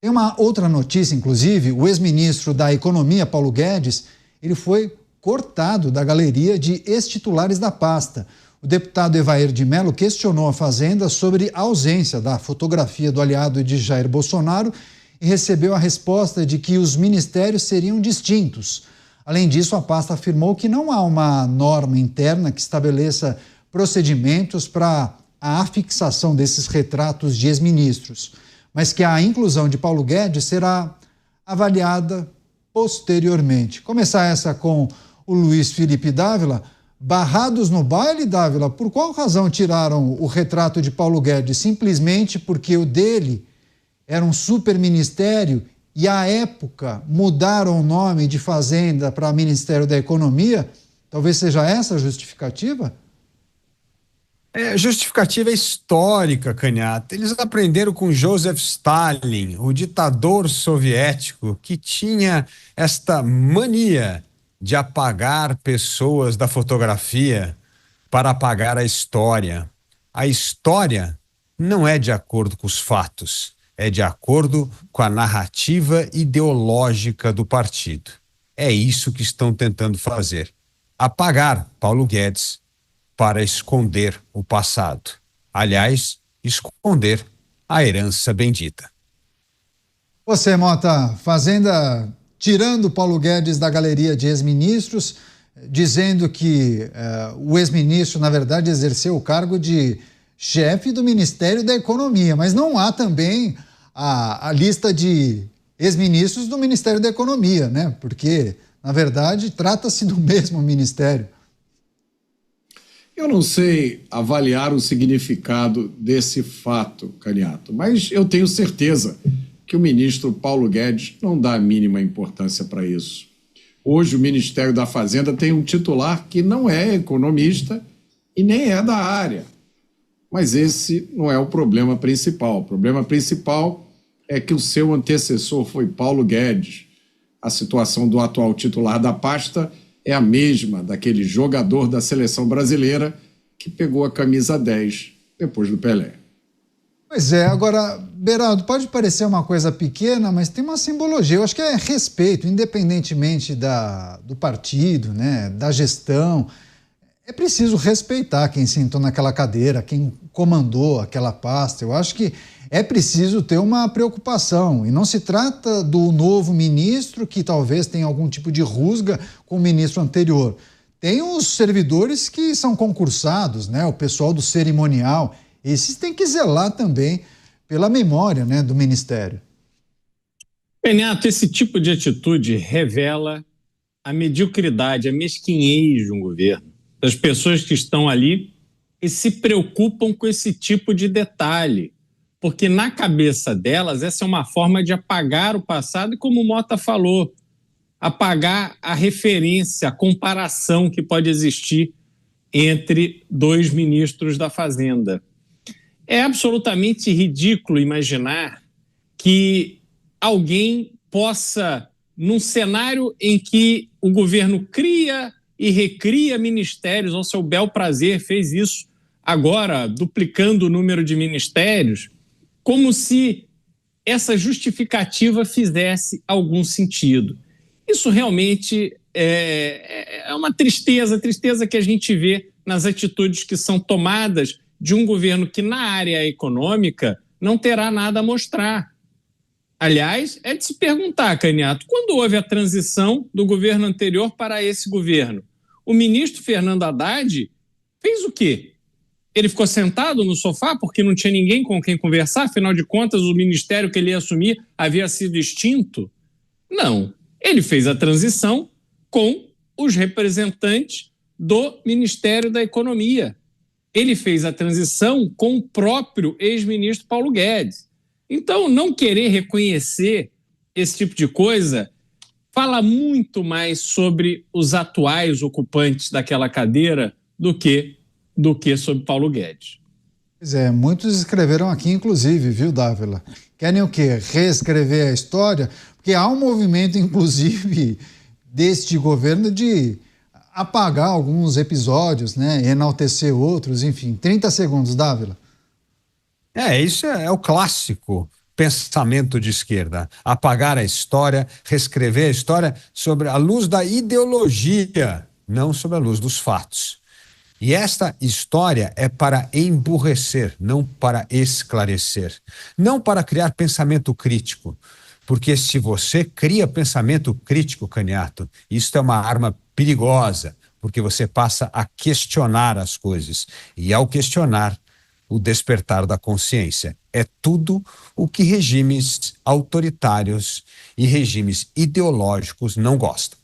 Tem uma outra notícia, inclusive, o ex-ministro da Economia, Paulo Guedes, ele foi cortado da galeria de ex-titulares da pasta. O deputado Evair de Mello questionou a Fazenda sobre a ausência da fotografia do aliado de Jair Bolsonaro e recebeu a resposta de que os ministérios seriam distintos. Além disso, a pasta afirmou que não há uma norma interna que estabeleça procedimentos para a afixação desses retratos de ex-ministros, mas que a inclusão de Paulo Guedes será avaliada posteriormente. Começar essa com o Luiz Felipe Dávila. Barrados no baile, Dávila, por qual razão tiraram o retrato de Paulo Guedes? Simplesmente porque o dele era um superministério e, à época, mudaram o nome de Fazenda para Ministério da Economia? Talvez seja essa a justificativa? Justificativa histórica, Canhato. Eles aprenderam com Joseph Stalin, o ditador soviético, que tinha esta mania de apagar pessoas da fotografia para apagar a história. A história não é de acordo com os fatos, é de acordo com a narrativa ideológica do partido. É isso que estão tentando fazer. Apagar Paulo Guedes para esconder o passado. Aliás, esconder a herança bendita. Você, Mota, Fazenda tirando Paulo Guedes da galeria de ex-ministros, dizendo que o ex-ministro, na verdade, exerceu o cargo de chefe do Ministério da Economia, mas não há também a lista de ex-ministros do Ministério da Economia, né? Porque, na verdade, trata-se do mesmo ministério. Eu não sei avaliar o significado desse fato, Canhato, mas eu tenho certeza que o ministro Paulo Guedes não dá a mínima importância para isso. Hoje o Ministério da Fazenda tem um titular que não é economista e nem é da área. Mas esse não é o problema principal. O problema principal é que o seu antecessor foi Paulo Guedes. A situação do atual titular da pasta é a mesma daquele jogador da seleção brasileira que pegou a camisa 10 depois do Pelé. Pois é, agora, Beraldo, pode parecer uma coisa pequena, mas tem uma simbologia. Eu acho que é respeito, independentemente do partido, né, da gestão. É preciso respeitar quem sentou naquela cadeira, quem comandou aquela pasta. Eu acho que é preciso ter uma preocupação. E não se trata do novo ministro, que talvez tenha algum tipo de rusga com o ministro anterior. Tem os servidores que são concursados, né, o pessoal do cerimonial. Esses têm que zelar também pela memória, né, do Ministério. Peneto, esse tipo de atitude revela a mediocridade, a mesquinhez de um governo, das pessoas que estão ali e se preocupam com esse tipo de detalhe, porque na cabeça delas essa é uma forma de apagar o passado e, como o Mota falou, apagar a referência, a comparação que pode existir entre dois ministros da Fazenda. É absolutamente ridículo imaginar que alguém possa, num cenário em que o governo cria e recria ministérios ao seu bel prazer, fez isso agora, duplicando o número de ministérios, como se essa justificativa fizesse algum sentido. Isso realmente é uma tristeza que a gente vê nas atitudes que são tomadas de um governo que, na área econômica, não terá nada a mostrar. Aliás, é de se perguntar, Canhato, quando houve a transição do governo anterior para esse governo, o ministro Fernando Haddad fez o quê? Ele ficou sentado no sofá porque não tinha ninguém com quem conversar? Afinal de contas, o ministério que ele ia assumir havia sido extinto? Não. Ele fez a transição com os representantes do Ministério da Economia. Ele fez a transição com o próprio ex-ministro Paulo Guedes. Então, não querer reconhecer esse tipo de coisa fala muito mais sobre os atuais ocupantes daquela cadeira do que sobre Paulo Guedes. Pois é, muitos escreveram aqui, inclusive, viu, Dávila? Querem o quê? Reescrever a história? Porque há um movimento, inclusive, deste governo de apagar alguns episódios, né? Enaltecer outros, enfim. 30 segundos, Dávila. Isso é o clássico. pensamento de esquerda, apagar a história, reescrever a história sobre a luz da ideologia, não sobre a luz dos fatos. E esta história é para emburrecer, não para esclarecer, não para criar pensamento crítico. Porque se você cria pensamento crítico, Caniato, isso é uma arma perigosa, porque você passa a questionar as coisas. E ao questionar, o despertar da consciência é tudo o que regimes autoritários e regimes ideológicos não gostam.